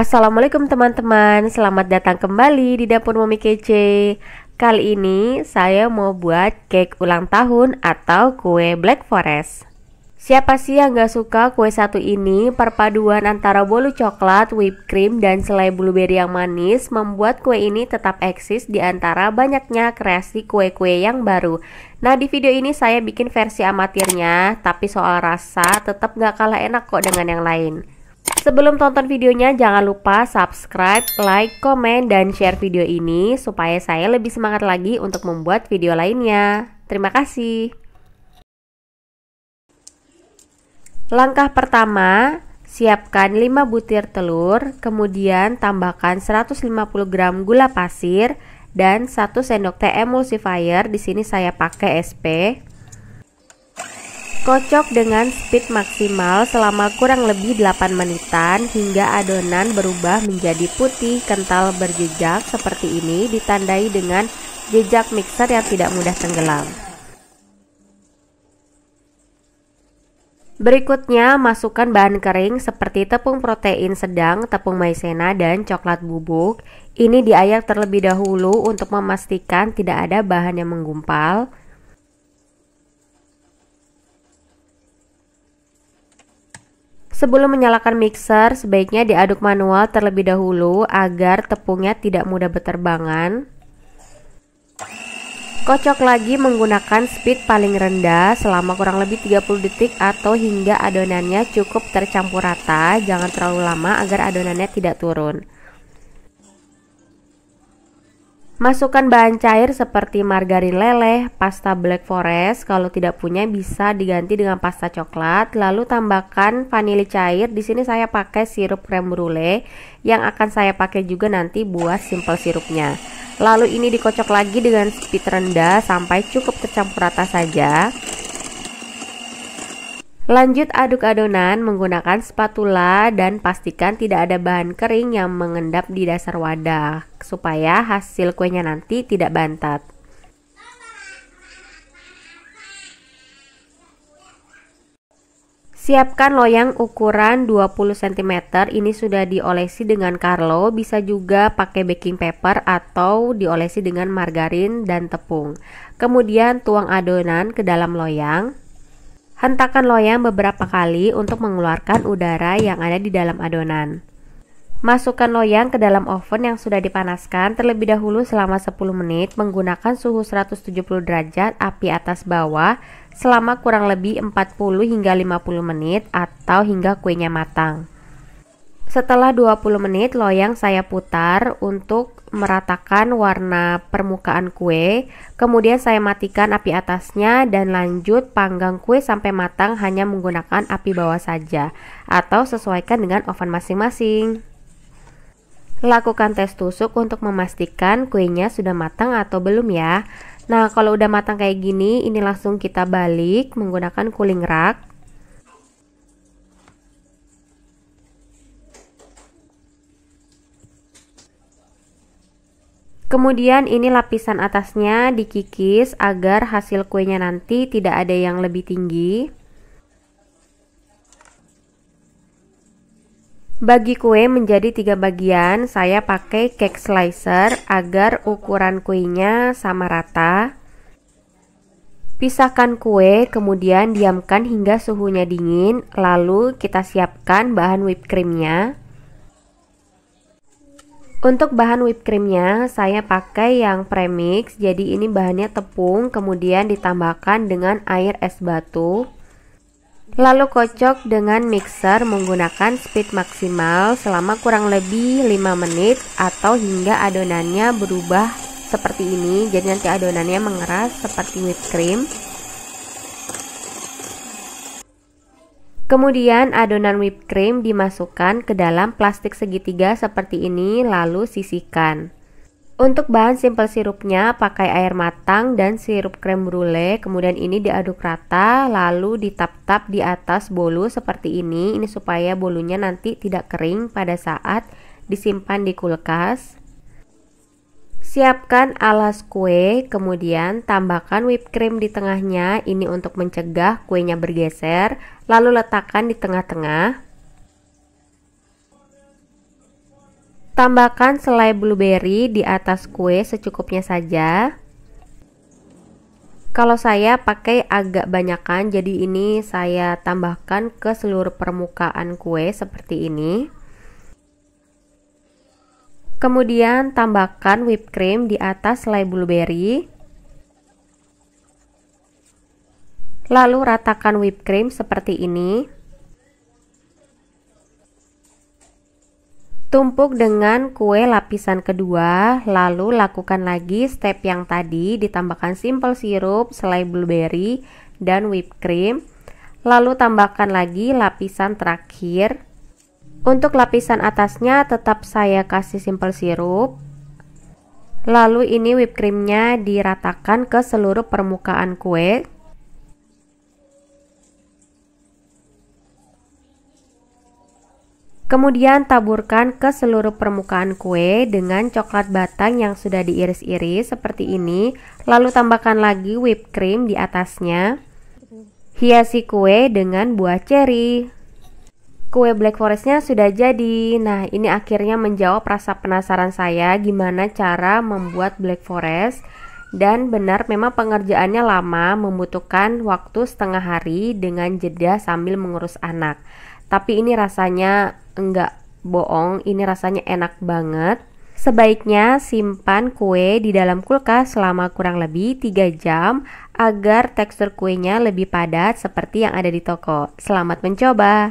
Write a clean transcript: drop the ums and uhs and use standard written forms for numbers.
Assalamualaikum teman-teman, selamat datang kembali di dapur Mami Kece. Kali ini saya mau buat cake ulang tahun atau kue Black Forest. Siapa sih yang gak suka kue satu ini? Perpaduan antara bolu coklat, whipped cream, dan selai blueberry yang manis membuat kue ini tetap eksis di antara banyaknya kreasi kue-kue yang baru. Nah, di video ini saya bikin versi amatirnya, tapi soal rasa tetap gak kalah enak kok dengan yang lain. Sebelum tonton videonya, jangan lupa subscribe, like, komen, dan share video ini supaya saya lebih semangat lagi untuk membuat video lainnya. Terima kasih. Langkah pertama, siapkan 5 butir telur, kemudian tambahkan 150 gram gula pasir dan 1 sendok teh emulsifier. Di sini saya pakai SP. Kocok dengan speed maksimal selama kurang lebih 8 menitan hingga adonan berubah menjadi putih kental berjejak seperti ini, ditandai dengan jejak mixer yang tidak mudah tenggelam. Berikutnya, masukkan bahan kering seperti tepung protein sedang, tepung maizena, dan coklat bubuk. Ini diayak terlebih dahulu untuk memastikan tidak ada bahan yang menggumpal. Sebelum menyalakan mixer, sebaiknya diaduk manual terlebih dahulu agar tepungnya tidak mudah berterbangan. Kocok lagi menggunakan speed paling rendah selama kurang lebih 30 detik atau hingga adonannya cukup tercampur rata. Jangan terlalu lama agar adonannya tidak turun. Masukkan bahan cair seperti margarin leleh, pasta Black Forest. Kalau tidak punya bisa diganti dengan pasta coklat. Lalu tambahkan vanili cair. Di sini saya pakai sirup creme brulee yang akan saya pakai juga nanti buat simple sirupnya. Lalu ini dikocok lagi dengan speed rendah sampai cukup tercampur rata saja. Lanjut aduk adonan menggunakan spatula dan pastikan tidak ada bahan kering yang mengendap di dasar wadah supaya hasil kuenya nanti tidak bantat. Siapkan loyang ukuran 20 cm, ini sudah diolesi dengan Carlo, bisa juga pakai baking paper atau diolesi dengan margarin dan tepung. Kemudian tuang adonan ke dalam loyang. Hentakan loyang beberapa kali untuk mengeluarkan udara yang ada di dalam adonan. Masukkan loyang ke dalam oven yang sudah dipanaskan terlebih dahulu selama 10 menit menggunakan suhu 170 derajat api atas bawah selama kurang lebih 40 hingga 50 menit atau hingga kuenya matang. Setelah 20 menit loyang saya putar untuk meratakan warna permukaan kue. Kemudian saya matikan api atasnya dan lanjut panggang kue sampai matang hanya menggunakan api bawah saja atau sesuaikan dengan oven masing-masing. Lakukan tes tusuk untuk memastikan kuenya sudah matang atau belum ya. Nah, kalau udah matang kayak gini, ini langsung kita balik menggunakan cooling rack. Kemudian ini lapisan atasnya dikikis agar hasil kuenya nanti tidak ada yang lebih tinggi. Bagi kue menjadi 3 bagian, saya pakai cake slicer agar ukuran kuenya sama rata. Pisahkan kue, kemudian diamkan hingga suhunya dingin, lalu kita siapkan bahan whipped creamnya. Untuk bahan whipped creamnya saya pakai yang premix, jadi ini bahannya tepung kemudian ditambahkan dengan air es batu. Lalu kocok dengan mixer menggunakan speed maksimal selama kurang lebih 5 menit atau hingga adonannya berubah seperti ini. Jadi nanti adonannya mengeras seperti whipped cream. Kemudian adonan whipped cream dimasukkan ke dalam plastik segitiga seperti ini lalu sisihkan. Untuk bahan simple sirupnya pakai air matang dan sirup creme brulee, kemudian ini diaduk rata lalu ditap-tap di atas bolu seperti ini. Ini supaya bolunya nanti tidak kering pada saat disimpan di kulkas. Siapkan alas kue, kemudian tambahkan whipped cream di tengahnya, ini untuk mencegah kuenya bergeser, lalu letakkan di tengah-tengah. Tambahkan selai blueberry di atas kue secukupnya saja. Kalau saya pakai agak banyakan, jadi ini saya tambahkan ke seluruh permukaan kue seperti ini. Kemudian tambahkan whipped cream di atas selai blueberry. Lalu ratakan whipped cream seperti ini. Tumpuk dengan kue lapisan kedua, lalu lakukan lagi step yang tadi, ditambahkan simple syrup, selai blueberry, dan whipped cream. Lalu tambahkan lagi lapisan terakhir. Untuk lapisan atasnya tetap saya kasih simple syrup. Lalu ini whipped creamnya diratakan ke seluruh permukaan kue. Kemudian taburkan ke seluruh permukaan kue dengan coklat batang yang sudah diiris-iris seperti ini. Lalu tambahkan lagi whipped cream di atasnya. Hiasi kue dengan buah ceri. Kue Black Forestnya sudah jadi. Nah, ini akhirnya menjawab rasa penasaran saya gimana cara membuat Black Forest. Dan benar memang pengerjaannya lama, membutuhkan waktu setengah hari dengan jeda sambil mengurus anak. Tapi ini rasanya enggak bohong, ini rasanya enak banget. Sebaiknya simpan kue di dalam kulkas selama kurang lebih 3 jam agar tekstur kuenya lebih padat seperti yang ada di toko. Selamat mencoba!